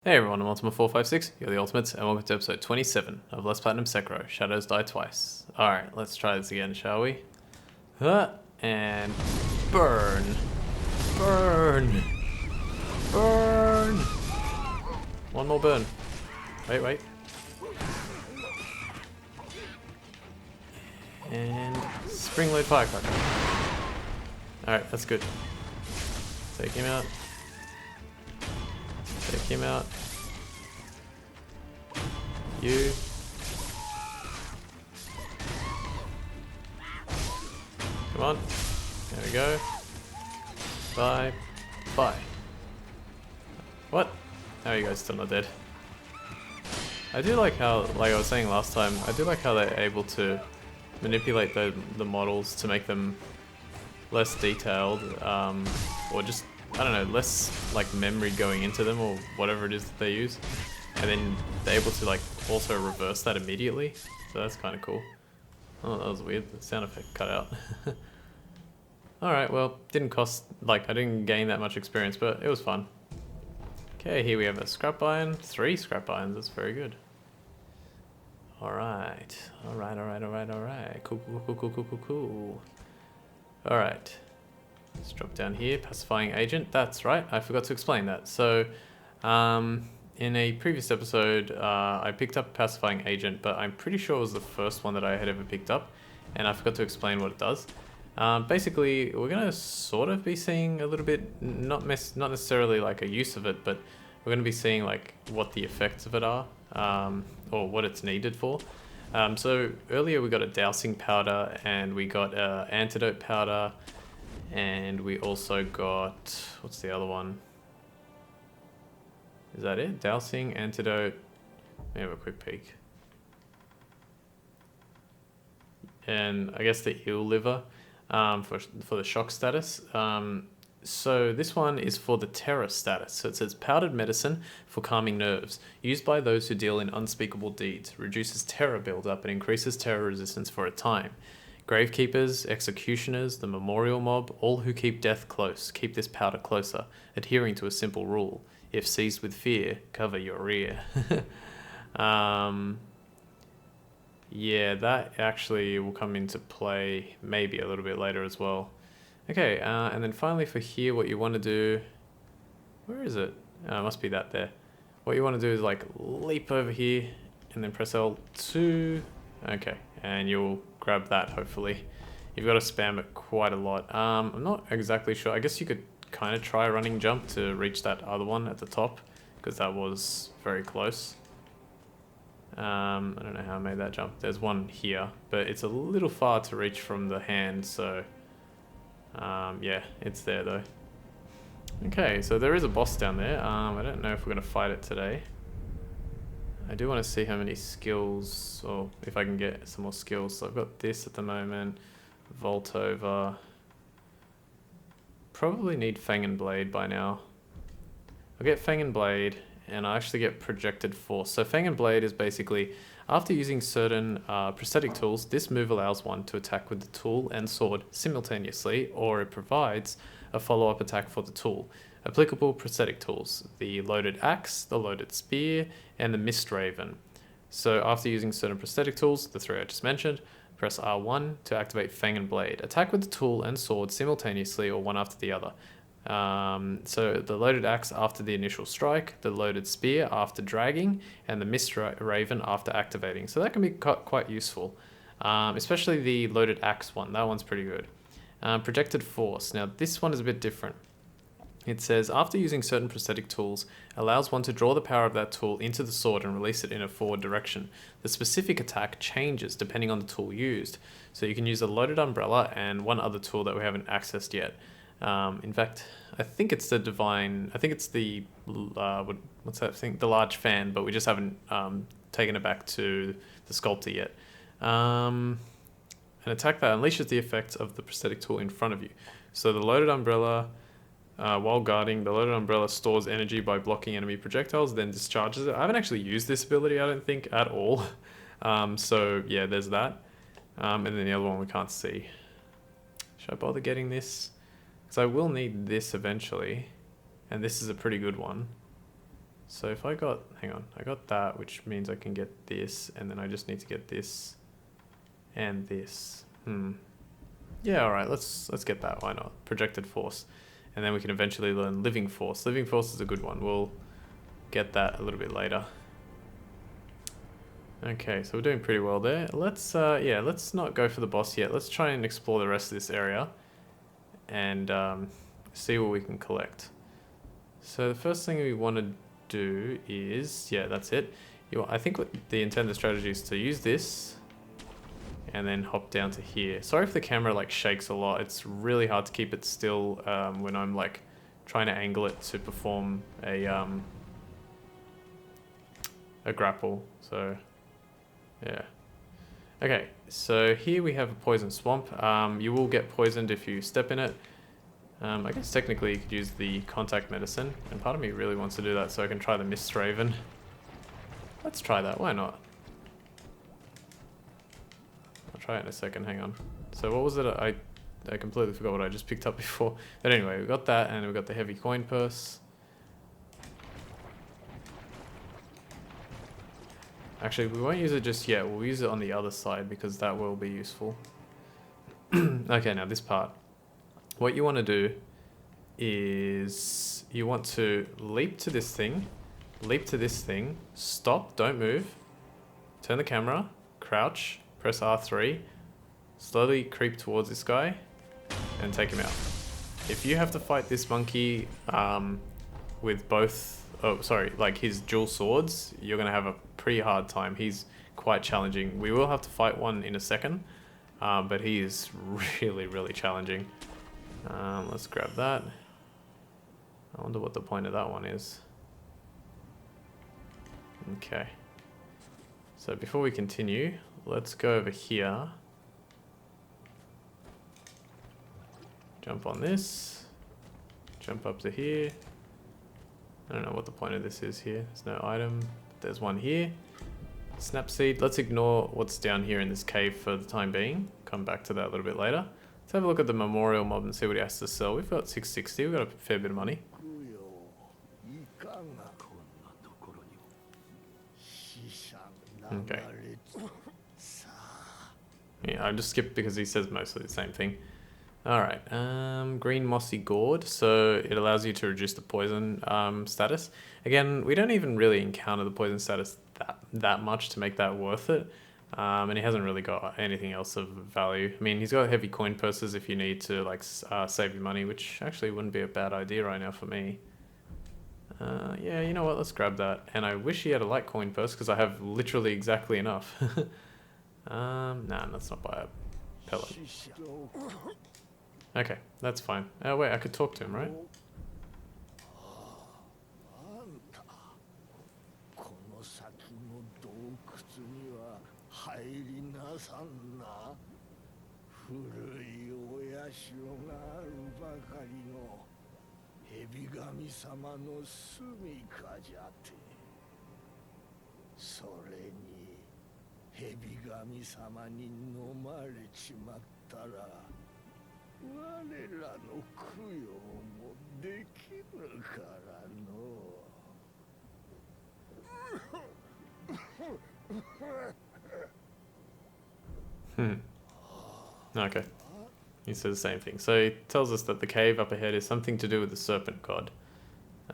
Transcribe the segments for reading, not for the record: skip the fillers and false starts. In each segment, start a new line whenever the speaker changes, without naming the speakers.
Hey everyone, I'm Ultima456, you're the Ultimates, and welcome to episode 27 of Let's Platinum Sekiro, Shadows Die Twice. Alright, let's try this again, shall we? And burn! Burn! Burn! One more burn. Wait. And spring load firecracker. Alright, that's good. Take him out. Take him out. You. Come on. There we go. Bye. Bye. What? How are you guys still not dead? I do like how, like I was saying last time, I do like how they're able to manipulate the models to make them less detailed, or just, I don't know, less like memory going into them or whatever it is that they use. And then they're able to like also reverse that immediately. So that's kind of cool. Oh, that was weird. The sound effect cut out. Alright, well, didn't cost, like, I didn't gain that much experience, but it was fun. Okay, here we have a scrap iron. 3 scrap irons, that's very good. Alright. Cool. Alright. Let's drop down here. Pacifying agent. That's right, I forgot to explain that. So, in a previous episode, I picked up a pacifying agent, but I'm pretty sure it was the first one that I had ever picked up, and I forgot to explain what it does. Basically, we're going to sort of be seeing a little bit, not necessarily like a use of it, but we're going to be seeing like what the effects of it are, or what it's needed for. So earlier we got a dowsing powder, and we got an antidote powder, and we also got, what's the other one? Is that it? Dowsing, antidote. Let me have a quick peek. And I guess the eel liver, for the shock status. So this one is for the terror status. So it says powdered medicine for calming nerves, used by those who deal in unspeakable deeds, reduces terror buildup and increases terror resistance for a time. Gravekeepers, executioners, the memorial mob, all who keep death close, keep this powder closer, adhering to a simple rule. If seized with fear, cover your rear. Yeah, that actually will come into play maybe a little bit later as well. Okay, and then finally for here, what you want to do... Where is it? It must be that there. What you want to do is like leap over here and then press L2. Okay, and you'll grab that hopefully. You've got to spam it quite a lot. I'm not exactly sure. I guess you could kind of try running jump to reach that other one at the top, because that was very close. I don't know how I made that jump. There's one here, but it's a little far to reach from the hand, so yeah, it's there though. Okay, so there is a boss down there. I don't know if we're going to fight it today. I do want to see how many skills, or if I can get some more skills. So I've got this at the moment, Vault over. Probably need Fang and Blade by now. I'll get Fang and Blade, and I actually get Projected Force. So Fang and Blade is basically, after using certain prosthetic tools, this move allows one to attack with the tool and sword simultaneously, or it provides a follow-up attack for the tool. Applicable prosthetic tools: the loaded axe, the loaded spear, and the Mist Raven. So after using certain prosthetic tools, the 3 I just mentioned, press R1 to activate Fang and Blade. Attack with the tool and sword simultaneously or one after the other. So the loaded axe after the initial strike, the loaded spear after dragging, and the Mist Raven after activating. So that can be quite useful, especially the loaded axe one. That one's pretty good. Projected Force. Now this one is a bit different. It says, after using certain prosthetic tools, allows one to draw the power of that tool into the sword and release it in a forward direction. The specific attack changes depending on the tool used. So you can use a loaded umbrella and one other tool that we haven't accessed yet. In fact, I think it's the divine, I think it's the, what's that thing? The large fan, but we just haven't taken it back to the sculptor yet. An attack that unleashes the effects of the prosthetic tool in front of you. So the loaded umbrella, while guarding, the loaded umbrella stores energy by blocking enemy projectiles, then discharges it. I haven't actually used this ability, I don't think, at all. So yeah, there's that. And then the other one we can't see. Should I bother getting this? Because I will need this eventually. And this is a pretty good one. So if I got, hang on, I got that, which means I can get this, and then I just need to get this and this. Yeah, all right, let's get that. Why not? Projected force, and then we can eventually learn living force. Living force is a good one. We'll get that a little bit later. Okay, so we're doing pretty well there. Let's yeah, let's not go for the boss yet. Let's try and explore the rest of this area and see what we can collect. So the first thing we want to do is, yeah, that's it. I think what the intended strategy is to use this and then hop down to here. Sorry if the camera like shakes a lot. It's really hard to keep it still when I'm like trying to angle it to perform a grapple. So yeah. Okay, so here we have a poison swamp. You will get poisoned if you step in it. I guess technically you could use the contact medicine, and part of me really wants to do that so I can try the Mist Raven. Let's try that, why not? I'll try it in a second, hang on. So what was it? I completely forgot what I just picked up before. But anyway, we got that, and we got the heavy coin purse. Actually, we won't use it just yet. We'll use it on the other side because that will be useful. Okay, now this part. What you want to do is you want to leap to this thing, stop, don't move, turn the camera, crouch, press R3, slowly creep towards this guy, and take him out. If you have to fight this monkey with both, like his dual swords, you're going to have a pretty hard time. He's quite challenging. We will have to fight one in a second, but he is really, really challenging. Let's grab that. I wonder what the point of that one is. Okay. So before we continue, let's go over here. Jump on this. Jump up to here. I don't know what the point of this is here. There's no item. There's one here. Snapseed. Let's ignore what's down here in this cave for the time being. Come back to that a little bit later. Let's have a look at the memorial mob and see what he has to sell. We've got 660. We've got a fair bit of money. Okay. Yeah, I just skipped because he says mostly the same thing. Alright, green mossy gourd, so it allows you to reduce the poison status. Again, we don't even really encounter the poison status that much to make that worth it. And he hasn't really got anything else of value. I mean, he's got heavy coin purses if you need to like save your money, which actually wouldn't be a bad idea right now for me. Yeah, you know what, let's grab that. And I wish he had a light coin purse because I have literally exactly enough. Nah, let's not buy a pellet. Okay, that's fine. Oh wait, I could talk to him, right? Okay. He says the same thing. So he tells us that the cave up ahead is something to do with the serpent god.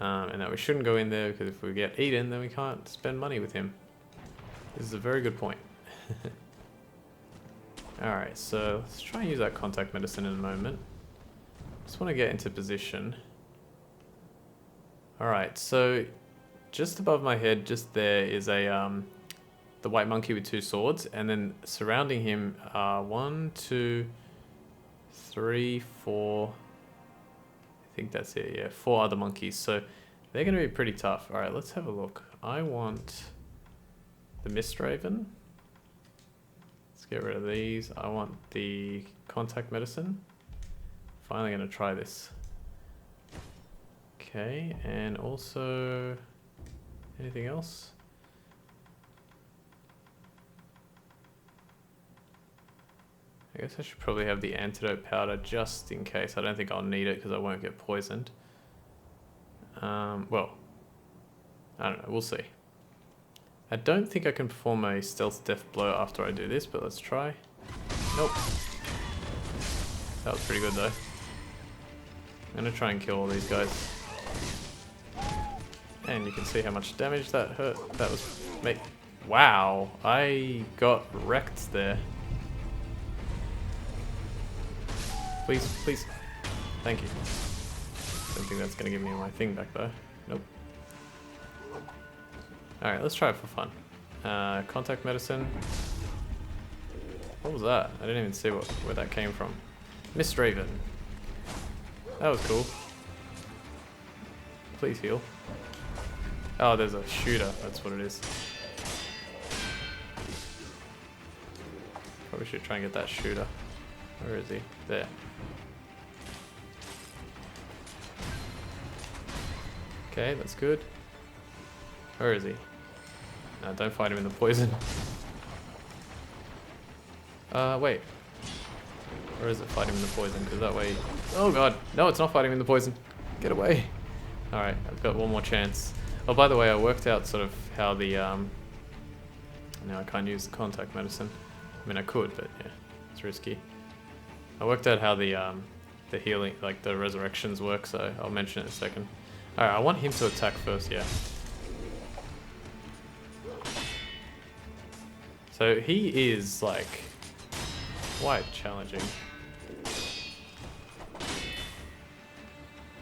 And that we shouldn't go in there because if we get eaten, then we can't spend money with him. This is a very good point. Alright, so let's try and use that contact medicine in a moment. Just want to get into position. Alright, so just above my head, just there is a the white monkey with 2 swords, and then surrounding him are 1, 2, 3, 4. I think that's it, yeah, 4 other monkeys. So they're going to be pretty tough. Alright, let's have a look. I want the Mist Raven. Let's get rid of these. I want the contact medicine. Finally going to try this. Okay, and also anything else? I guess I should probably have the antidote powder just in case. I don't think I'll need it because I won't get poisoned. Well, I don't know, we'll see. I don't think I can perform a stealth death blow after I do this, but let's try. Nope. That was pretty good though. I'm gonna try and kill all these guys. And you can see how much damage that hurt. That was... Wow, I got wrecked there. Please, please. Thank you. Don't think that's gonna give me my thing back though. Nope. Alright, let's try it for fun. Contact medicine. What was that? I didn't even see where that came from. Mist Raven. That was cool. Please heal. Oh, there's a shooter. That's what it is. Probably should try and get that shooter. Where is he? There. Okay, that's good. Where is he? No, don't fight him in the poison. Wait. Or is it fight him in the poison? Because that way... Oh god! No, it's not fighting him in the poison. Get away! Alright, I've got one more chance. Oh, by the way, I worked out sort of how the... Now I can't use the contact medicine. I mean, I could, but yeah, it's risky. I worked out how the healing, like the resurrections work, so I'll mention it in a second. Alright, I want him to attack first, yeah. So he is, like, quite challenging.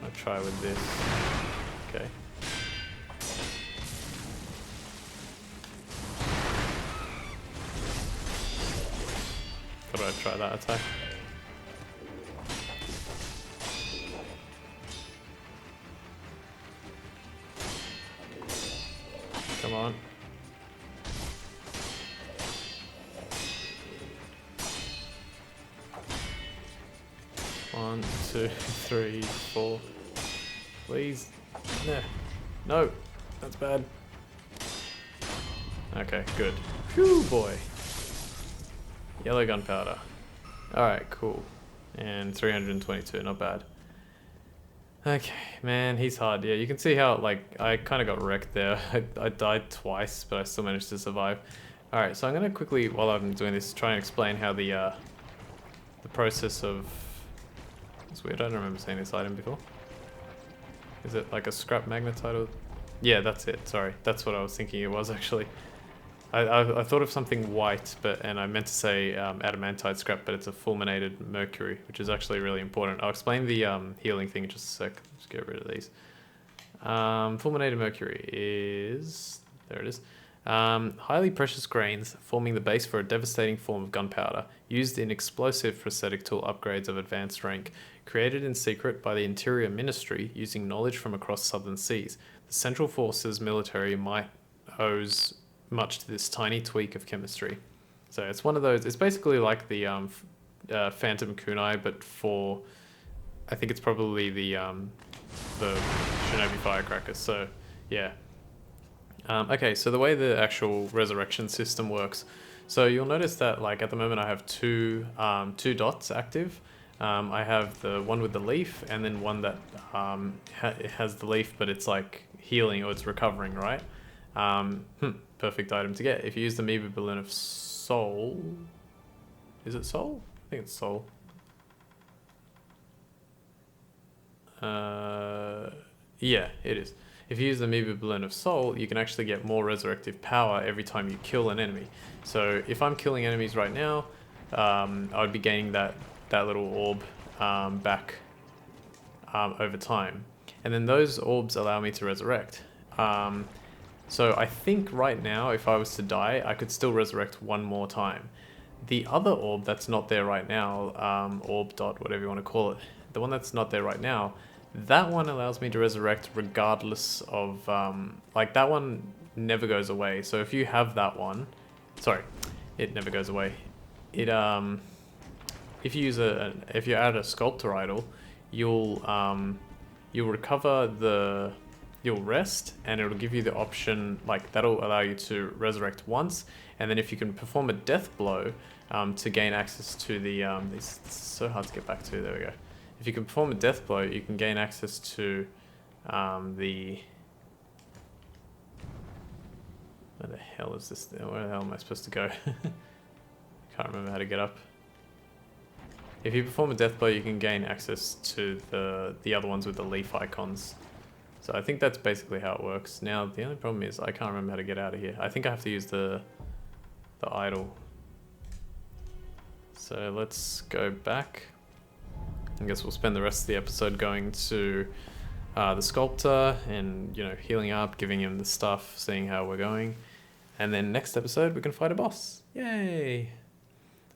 I'll try with this. Okay. Thought I'd try that attack. Come on. One, two, three, four. Please. No. No. That's bad. Okay, good. Phew, boy. Yellow gunpowder. Alright, cool. And 322, not bad. Okay, man, he's hard. Yeah, you can see how, like, I kind of got wrecked there. I died twice, but I still managed to survive. Alright, so I'm going to quickly, while I'm doing this, try and explain how the process of... It's weird, I don't remember seeing this item before. Is it like a scrap magnetite or... Yeah, that's it, sorry. That's what I was thinking it was, actually. I thought of something white, and I meant to say adamantite scrap, but it's a fulminated mercury, which is actually really important. I'll explain the healing thing in just a sec. Just get rid of these. Fulminated mercury is... There it is. Highly precious grains forming the base for a devastating form of gunpowder, used in explosive prosthetic tool upgrades of advanced rank, created in secret by the Interior Ministry using knowledge from across southern seas. The Central Forces military might owes much to this tiny tweak of chemistry. So it's one of those, it's basically like the Phantom Kunai, but for, I think it's probably the Shinobi Firecrackers, so yeah. Okay, so the way the actual resurrection system works, so you'll notice that, like, at the moment I have two dots active. I have the one with the leaf, and then one that it has the leaf, but it's like healing or it's recovering, right? Perfect item to get. If you use the Amoeba Balloon of Soul... Is it Soul? I think it's Soul. Yeah, it is. If you use the Amoeba Balloon of Soul, you can actually get more resurrective power every time you kill an enemy. So if I'm killing enemies right now, I would be gaining that little orb back over time. And then those orbs allow me to resurrect. So I think right now, if I was to die, I could still resurrect one more time. The other orb that's not there right now, orb dot, whatever you want to call it, the one that's not there right now, that one allows me to resurrect regardless of, like, that one never goes away. So if you have that one, sorry, it never goes away. It, if you use if you add a sculptor idol, you'll recover you'll rest, and it'll give you the option, like, that'll allow you to resurrect once, and then if you can perform a death blow to gain access to the, it's so hard to get back to, there we go. If you can perform a death blow, you can gain access to the Where the hell is this? Where the hell am I supposed to go? Can't remember how to get up. If you perform a death blow, you can gain access to the other ones with the leaf icons. So I think that's basically how it works. Now, the only problem is I can't remember how to get out of here. I think I have to use the idol. So let's go back. I guess we'll spend the rest of the episode going to the sculptor and, you know, healing up, giving him the stuff, seeing how we're going. And then next episode, we can fight a boss. Yay!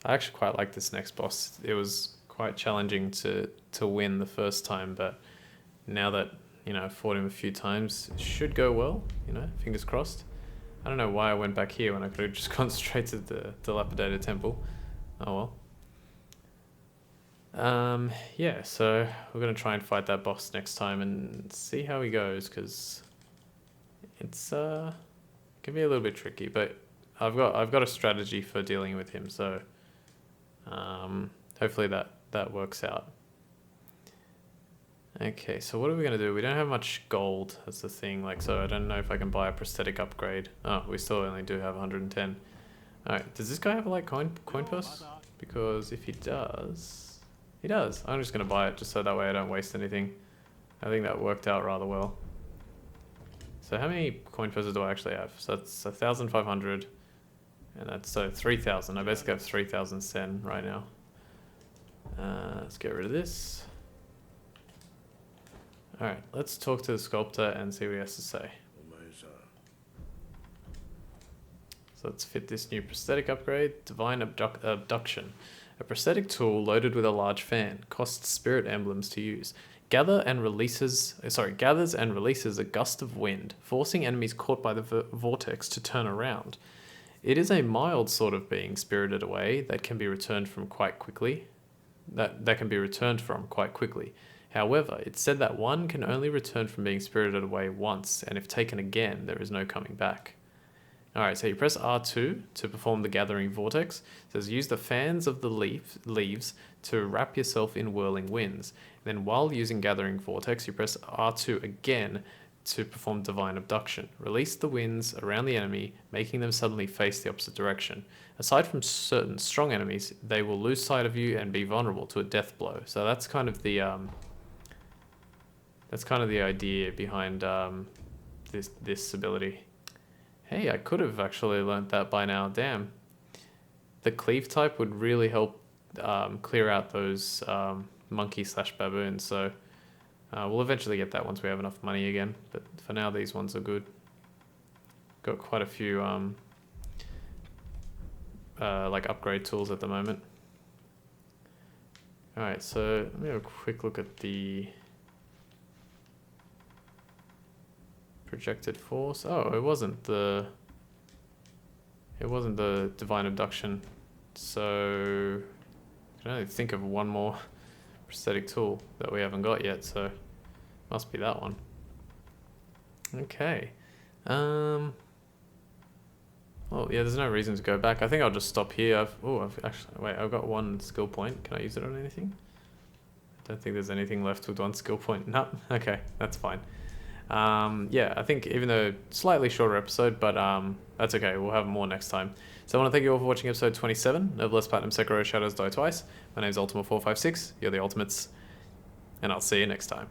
I actually quite like this next boss. It was quite challenging to win the first time, but now that, you know, I've fought him a few times, it should go well, you know, fingers crossed. I don't know why I went back here when I could have just gone straight to the dilapidated temple. Oh well. Yeah, so we're going to try and fight that boss next time and see how he goes, because it's can be a little bit tricky, but I've got a strategy for dealing with him, so hopefully that works out. Okay, so what are we going to do? We don't have much gold, that's the thing, like, so I don't know if I can buy a prosthetic upgrade. Oh, we still only do have 110. Alright, does this guy have a, like, coin purse? Because if he does... He does. I'm just going to buy it, just so that way I don't waste anything. I think that worked out rather well. So how many coin purses do I actually have? So that's 1,500. And that's so 3,000. I basically have 3,000 sen right now. Let's get rid of this. Alright, let's talk to the sculptor and see what he has to say. So let's fit this new prosthetic upgrade, Divine Abduction. A prosthetic tool loaded with a large fan, costs spirit emblems to use. Gathers and releases a gust of wind, forcing enemies caught by the vortex to turn around. It is a mild sort of being spirited away that can be returned from quite quickly. However, it's said that one can only return from being spirited away once, and if taken again, there is no coming back. Alright, so you press R2 to perform the gathering vortex. It says use the fans of the leaves to wrap yourself in whirling winds. And then while using gathering vortex, you press R2 again to perform divine abduction. Release the winds around the enemy, making them suddenly face the opposite direction. Aside from certain strong enemies, they will lose sight of you and be vulnerable to a death blow. So that's kind of the idea behind this ability. Hey, I could have actually learnt that by now. Damn. The cleave type would really help clear out those monkey/baboons. So we'll eventually get that once we have enough money again. But for now, these ones are good. Got quite a few like upgrade tools at the moment. All right, so let me have a quick look at the projected force. Oh, it wasn't the divine abduction. So I can only think of one more prosthetic tool that we haven't got yet, so must be that one. Okay. Oh yeah, there's no reason to go back. I think I'll just stop here. I've got one skill point. Can I use it on anything? I don't think there's anything left with one skill point. No. Okay, that's fine. Yeah, I think even though slightly shorter episode, but that's okay. We'll have more next time. So I want to thank you all for watching episode 27 of Less Platinum Sekiro Shadows Die Twice. My name's Ultima456. You're the Ultimates, and I'll see you next time.